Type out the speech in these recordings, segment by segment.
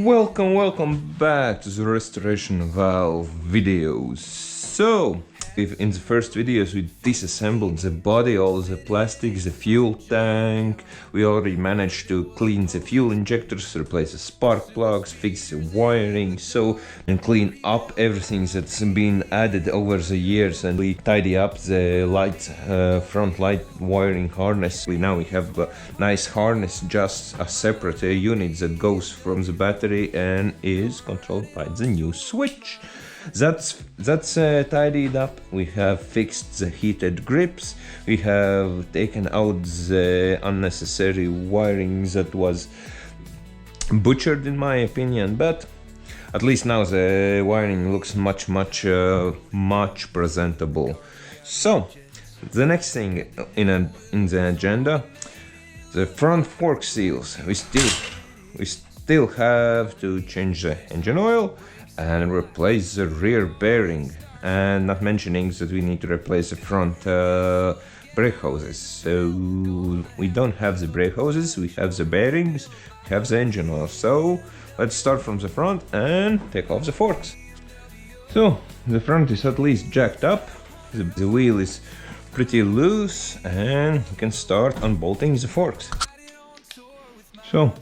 Welcome back to the restoration valve videos. So, if in the first videos we disassembled the body, all the plastic, the fuel tank, we already managed to clean the fuel injectors, replace the spark plugs, fix the wiring, and clean up everything that's been added over the years, and we tidy up the front light wiring harness. Now we have a nice harness, just a separate unit that goes from the battery and is controlled by the new switch. That's tidied up. We have fixed the heated grips. We have taken out the unnecessary wiring that was butchered in my opinion, but at least now the wiring looks much presentable. So the next thing in the agenda, the front fork seals. We still have to change the engine oil and replace the rear bearing, and not mentioning that we need to replace the front brake hoses. So we don't have the brake hoses, we have the bearings, we have the engine oil. So let's start from the front and take off the forks. So the front is at least jacked up, the wheel is pretty loose, and we can start unbolting the forks. So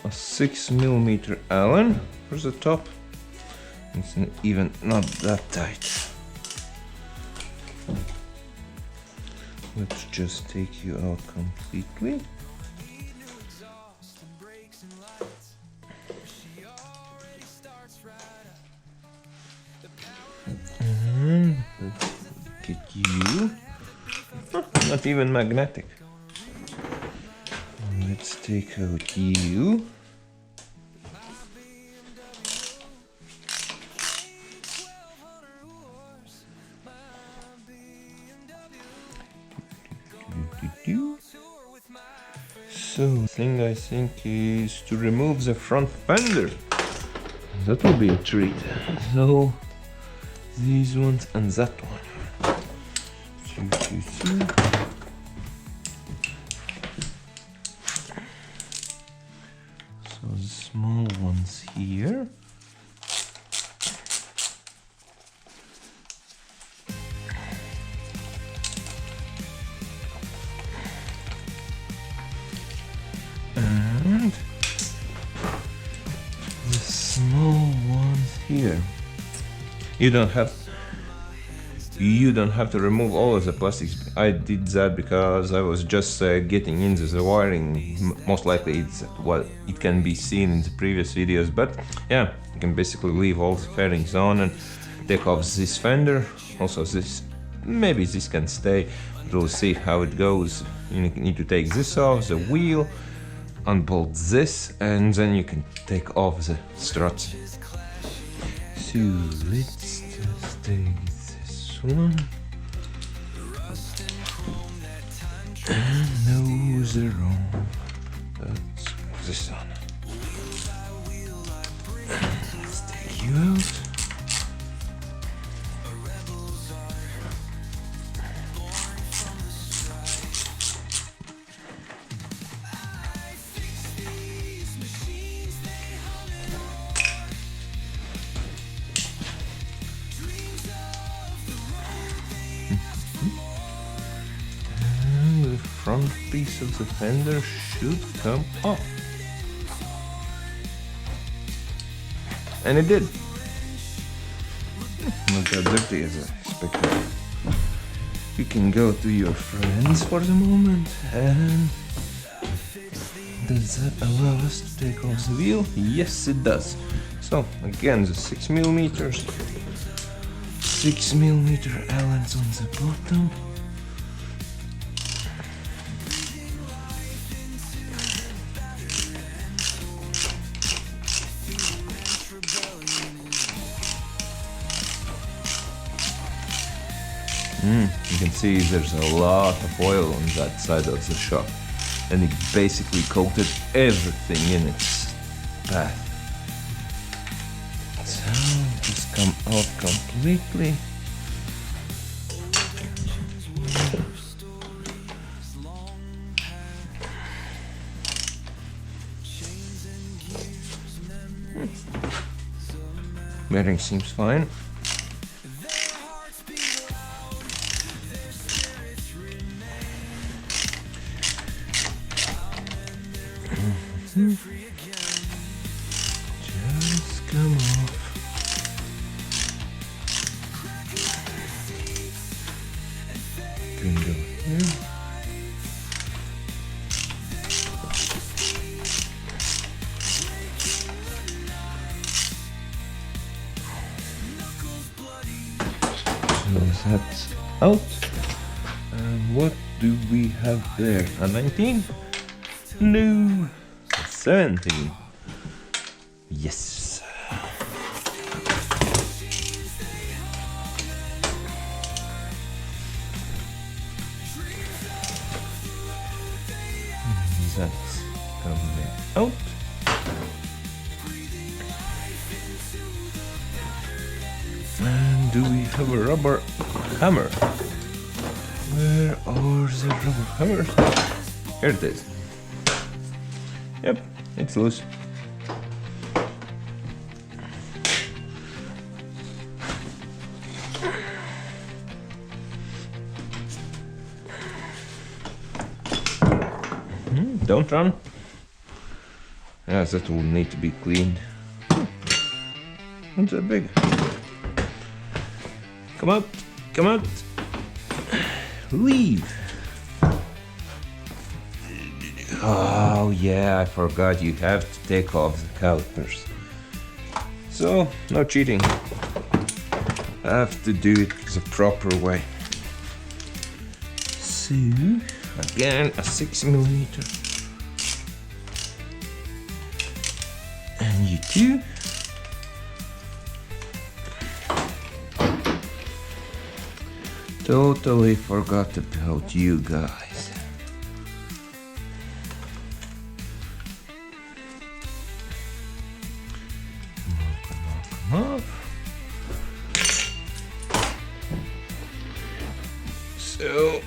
a 6mm Allen for the top. It's even not that tight. Let's just take you out completely. And let's get you. Not even magnetic. Let's take out you. So the thing I think is to remove the front fender. That will be a treat. So these ones and that one. So the small ones here. And the small ones here. You don't have to remove all of the plastics. I did that because I was just getting into the wiring. Most likely it's what it can be seen in the previous videos, but yeah, you can basically leave all the fairings on and take off this fender. Also this, maybe this can stay, but we'll see how it goes. You need to take this off, the wheel, unbolt this, and then you can take off the struts. So let's just take this one, and those are wrong. Let's put this on. Let's take you out. Front piece of the fender should come off. And it did. Not that dirty as I expected. You can go to your friends for the moment. And does that allow us to take off the wheel? Yes, it does. So again, the 6mm Allens on the bottom. You can see there's a lot of oil on that side of the shop, and it basically coated everything in its path. So just come out completely. Bearing seems fine. Just come off. Can go here. So that's out. And what do we have there? A 19? No. A 17. Yes. That's coming out. And do we have a rubber hammer? Where are the rubber hammers? Here it is. Yep, it's loose. Don't run. Yes, that will need to be cleaned. Not that big. Come out, come out. Leave. Oh yeah, I forgot you have to take off the calipers. So, no cheating. I have to do it the proper way. So, again, a 6mm. And you too. Totally forgot about you guys. Come on. So,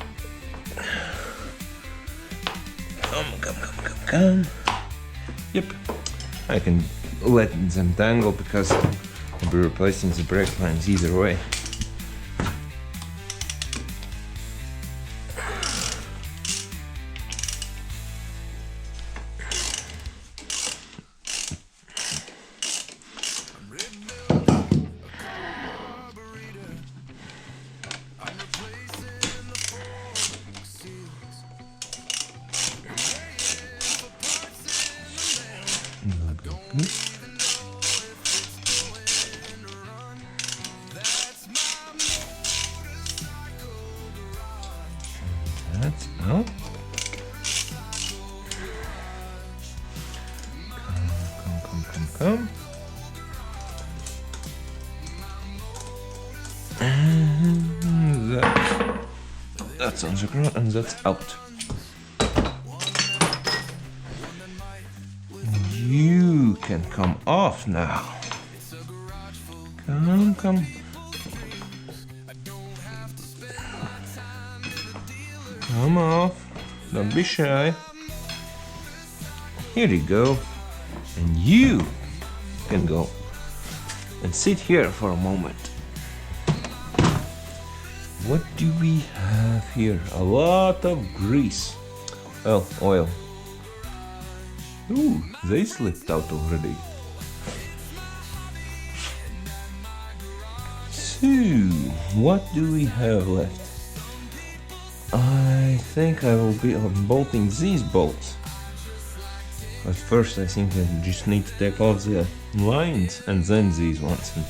come. Yep, I can let them tangle because I'll be replacing the brake lines either way. That's out. Come. And that's on the ground and that's out. You can come off now. Come. Come off. Don't be shy. Here you go. And you can go and sit here for a moment. What do we have here? A lot of grease. Well, oil. Ooh, they slipped out already. So, what do we have left? I think I will be unbolting these bolts. But first I think I just need to take off the lines and then these ones. And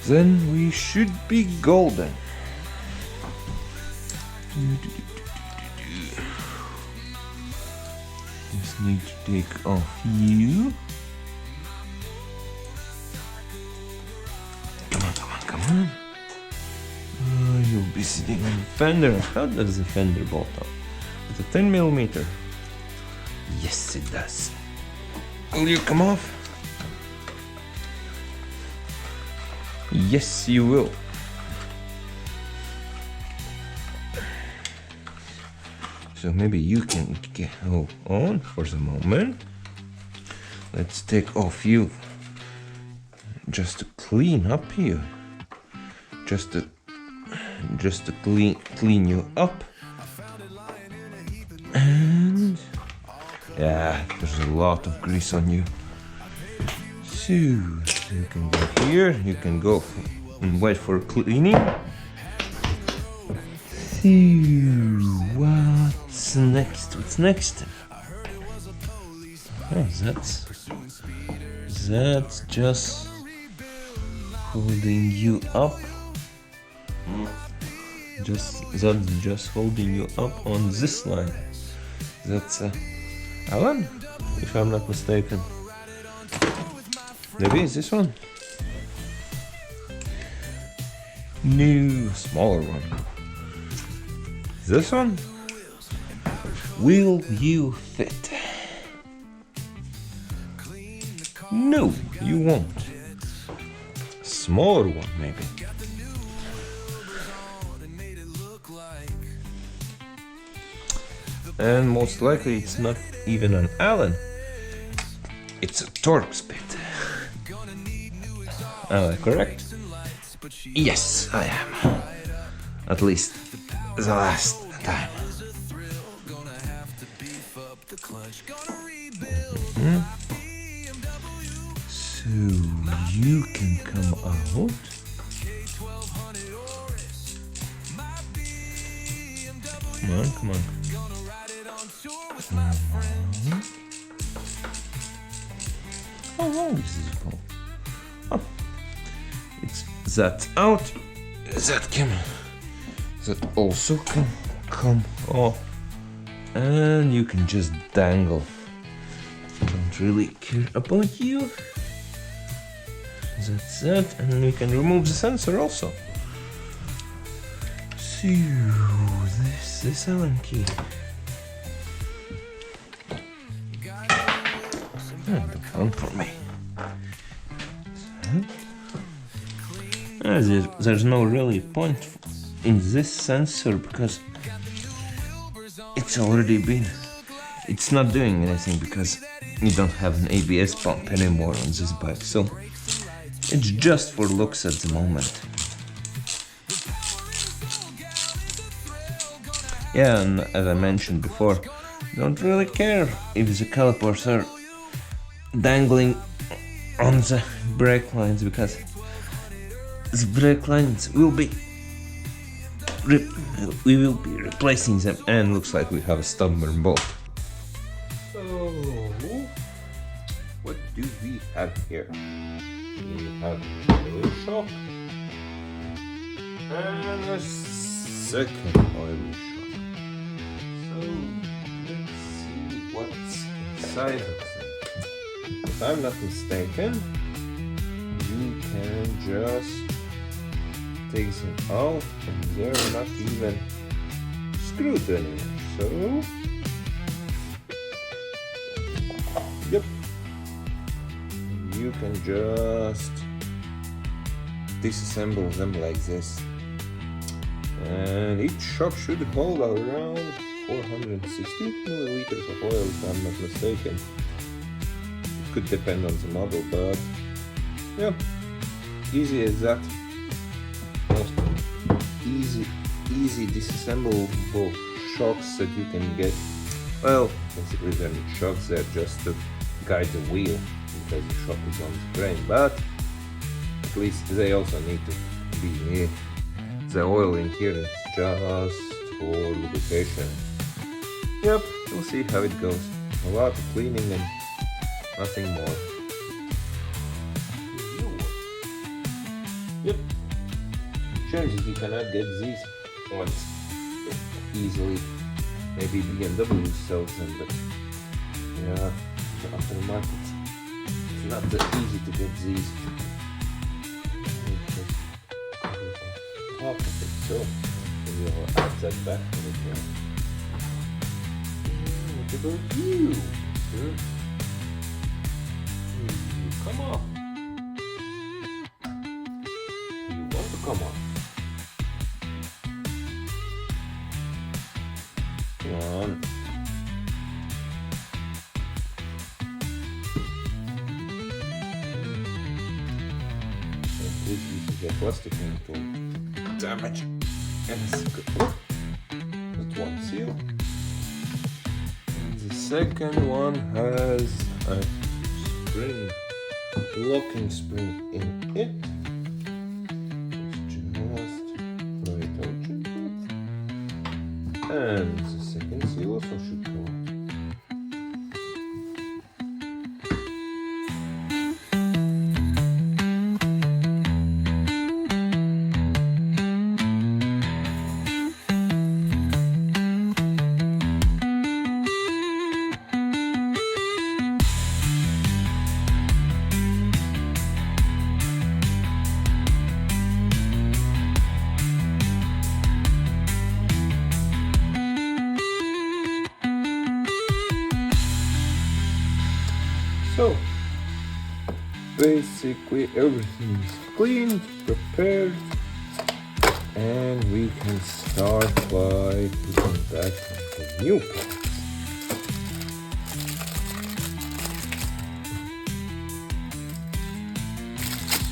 then we should be golden. Just need to take off you. Come on. You'll be sitting on the fender. How does the fender bolt up? With a 10mm. Yes, it does. Will you come off? Yes, you will. So maybe you can go on for the moment. Let's take off you just to clean up here. Just to clean you up. And yeah, there's a lot of grease on you. So you can go here, you can go and wait for cleaning. So what's next? What's next? Oh, that's just holding you up. That's just holding you up on this line. That's Allen, if I'm not mistaken. Maybe it's this one? No, smaller one. This one? Will you fit? No, you won't. Smaller one, maybe. And most likely it's not even an Allen. It's a Torx bit. Am I correct? Yes, I am. At least the last time. So you can come out. Come on, come on. Oh, this is cool. Oh, it's that out. That also can come off, and you can just dangle. Don't really care about you. That's that, and we can remove the sensor also. So this Allen key. The fun for me. There's no really point in this sensor because it's not doing anything because you don't have an ABS pump anymore on this bike, so it's just for looks at the moment. Yeah, and as I mentioned before, don't really care if the calipers are dangling on the brake lines because the brake lines we will be replacing them, and looks like we have a stubborn bolt. So what do we have here? We have a shock and a second oil shock. So let's see what's inside of them. If I'm not mistaken, you can just take them out and they're not even screwed anymore. So, yep, you can just disassemble them like this. And each shock should hold around 460 milliliters of oil, if I'm not mistaken. It could depend on the model, but yeah, easy as that. Most easy disassemblable shocks that you can get. Well, basically they're not shocks, they're just to guide the wheel because the shock is on the frame, but at least they also need to be here. The oil in here is just for lubrication. Yep, we'll see how it goes. A lot of cleaning and nothing more. Yep. Changes you cannot get these ones easily. Maybe BMW sells them, but yeah, the aftermarket, it's not that easy to get these. So we'll add that back to the camera. What about you, sir? Come on. You want to come on? Come on. the plastic will damage. And that one seal. And the second one has a spring, locking spring in it. Just throw it out gently. And the second seal also should go out. So, basically everything is cleaned, prepared, and we can start by putting back the new parts.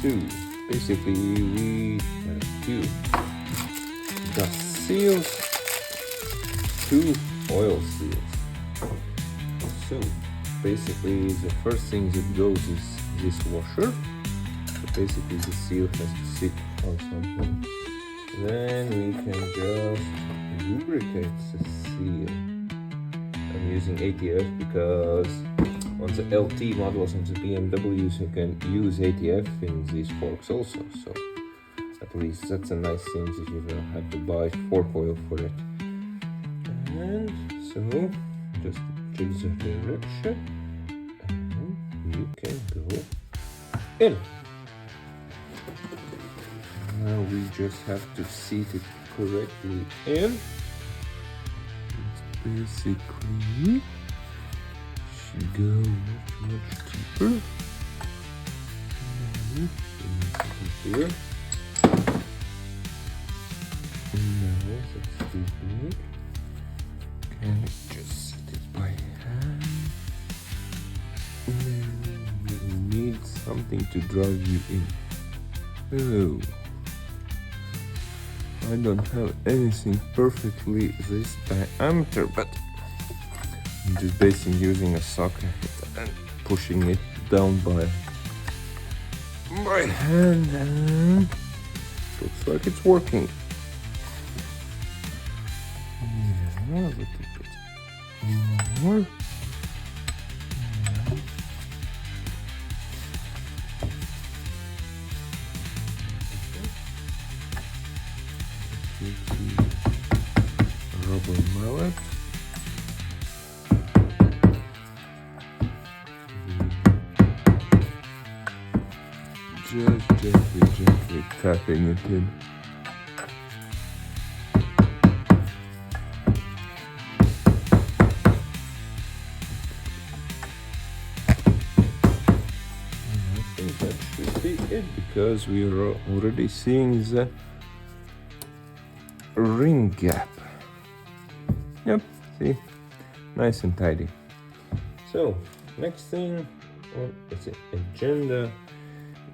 So, basically we have two dust seals, two oil seals. So, basically the first thing that goes is this washer. So basically the seal has to sit on something. Then we can just lubricate the seal. I'm using ATF because on the LT models on the BMWs you can use ATF in these forks also. So at least that's a nice thing that you don't have to buy fork oil for it. And so just choose the direction and you can go in. Now we just have to seat it correctly in. It's basically should go much deeper. Here. No, that's too big. Can we just set it by hand? You need something to drive you in. Oh, I don't have anything perfectly this diameter, but I'm just basically using a socket and pushing it down by hand, and looks like it's working. Yeah, a little bit more. Rubber mallet. Just gently tapping it in. I think that should be it because we are already seeing the ring gap. Yep, see, nice and tidy. So, next thing on the agenda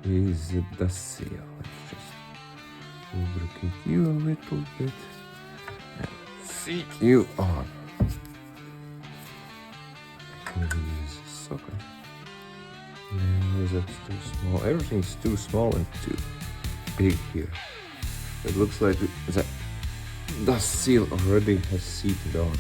is the dust seal. Let's just lubricate you a little bit and seat you on. Maybe use a socket. No, that's too small. Everything's too small and too big here. It looks like the dust seal already has seated on.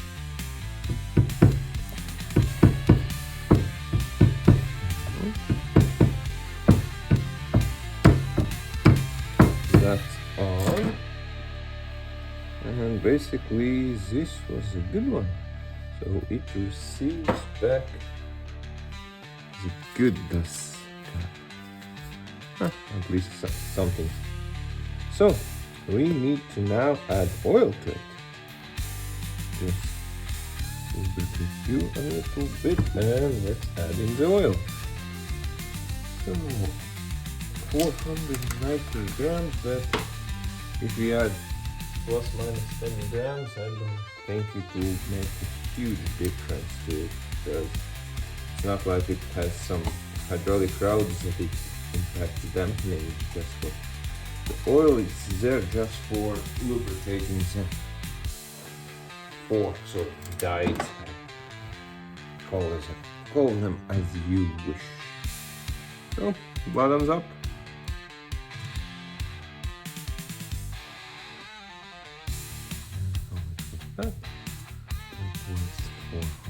That's on. And basically this was a good one. So it receives back the good dust cap. At least something. So we need to now add oil to it. Just lubricate you a little bit and let's add in the oil. So 400 micrograms, but if we add plus minus 10 grams, I don't think it will make a huge difference to it, because it's not like it has some hydraulic rods that it impacts dampening. Just what The oil is there just for lubricating the forks or dies. Call them as you wish. So, bottoms up. That.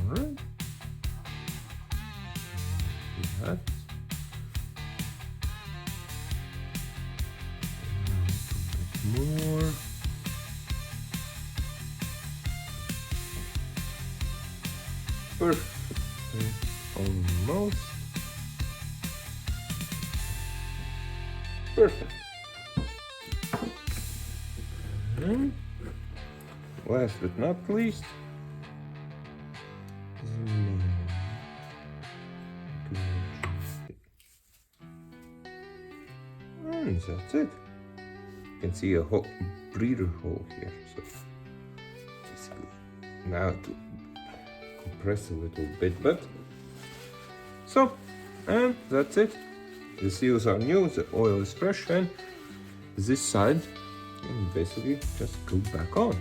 400. That. More. Perfect. Almost. Perfect. And last but not least, and that's it. You can see a breather hole here, so basically now to compress a little bit, but so, and that's it. The seals are new, the oil is fresh, and this side can basically just go back on.